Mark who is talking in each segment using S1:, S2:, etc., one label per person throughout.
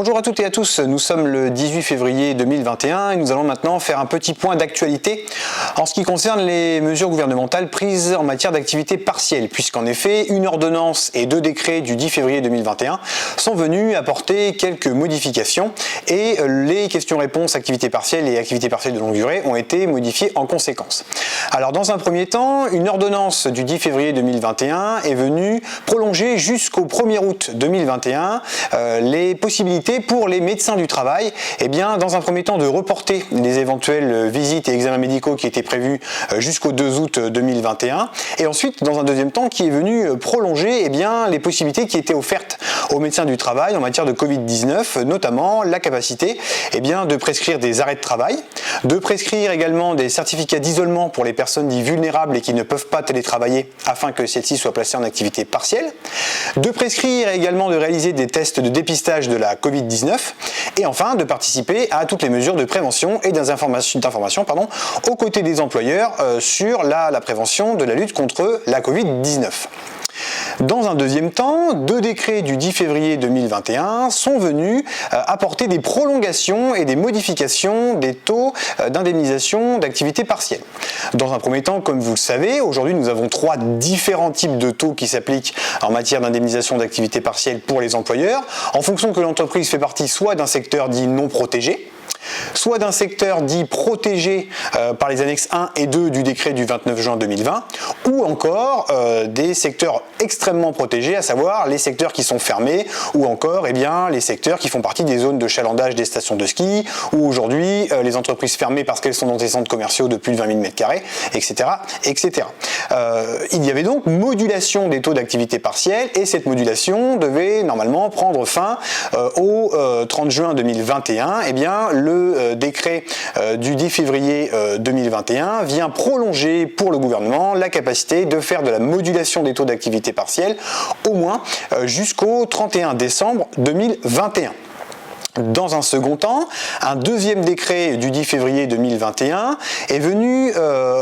S1: Bonjour à toutes et à tous, nous sommes le 18 février 2021 et nous allons maintenant faire un petit point d'actualité en ce qui concerne les mesures gouvernementales prises en matière d'activité partielle, puisqu'en effet, une ordonnance et deux décrets du 10 février 2021 sont venus apporter quelques modifications et les questions-réponses activité partielle et activité partielle de longue durée ont été modifiées en conséquence. Alors dans un premier temps, une ordonnance du 10 février 2021 est venue prolonger jusqu'au 1er août 2021 les possibilités pour les médecins du travail, dans un premier temps de reporter les éventuelles visites et examens médicaux qui étaient prévus jusqu'au 2 août 2021 et ensuite dans un deuxième temps qui est venu prolonger les possibilités qui étaient offertes aux médecins du travail en matière de Covid-19, notamment la capacité de prescrire des arrêts de travail, de prescrire également des certificats d'isolement pour les personnes dites vulnérables et qui ne peuvent pas télétravailler afin que celles-ci soient placées en activité partielle, de prescrire également de réaliser des tests de dépistage de la Covid-19 et enfin de participer à toutes les mesures de prévention et d'information aux côtés des employeurs sur la prévention de la lutte contre la Covid-19. Dans un deuxième temps, deux décrets du 10 février 2021 sont venus apporter des prolongations et des modifications des taux d'indemnisation d'activité partielle. Dans un premier temps, comme vous le savez, aujourd'hui nous avons trois différents types de taux qui s'appliquent en matière d'indemnisation d'activité partielle pour les employeurs, en fonction que l'entreprise fait partie soit d'un secteur dit non protégé, soit d'un secteur dit protégé par les annexes 1 et 2 du décret du 29 juin 2020, ou encore des secteurs extrêmement protégés, à savoir les secteurs qui sont fermés, ou encore les secteurs qui font partie des zones de chalandage des stations de ski, ou aujourd'hui les entreprises fermées parce qu'elles sont dans des centres commerciaux de plus de 20 000 m², etc. etc. Il y avait donc modulation des taux d'activité partielle, et cette modulation devait normalement prendre fin au 30 juin 2021. Le décret du 10 février 2021 vient prolonger pour le gouvernement la capacité de faire de la modulation des taux d'activité partielle au moins jusqu'au 31 décembre 2021. Dans un second temps, un deuxième décret du 10 février 2021 est venu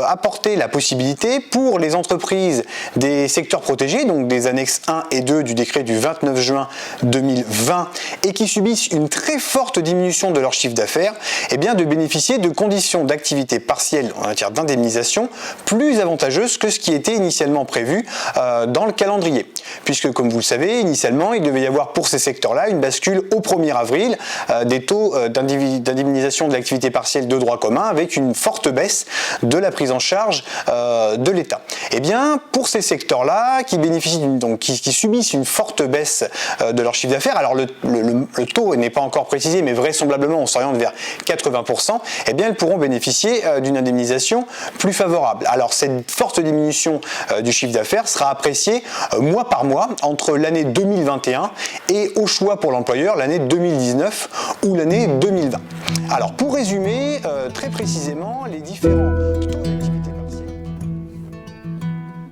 S1: apporter la possibilité pour les entreprises des secteurs protégés, donc des annexes 1 et 2 du décret du 29 juin 2020 et qui subissent une très forte diminution de leur chiffre d'affaires, de bénéficier de conditions d'activité partielle en matière d'indemnisation plus avantageuses que ce qui était initialement prévu dans le calendrier. Puisque, comme vous le savez, initialement, il devait y avoir pour ces secteurs-là une bascule au 1er avril des taux d'indemnisation de l'activité partielle de droit commun avec une forte baisse de la prise en charge de l'État. Pour ces secteurs-là qui bénéficient qui subissent une forte baisse de leur chiffre d'affaires, alors le taux n'est pas encore précisé, mais vraisemblablement on s'oriente vers 80%, elles pourront bénéficier d'une indemnisation plus favorable. Alors cette forte diminution du chiffre d'affaires sera appréciée mois par mois entre l'année 2021 et au choix pour l'employeur l'année 2019 ou l'année 2020. Alors pour résumer très précisément les différents taux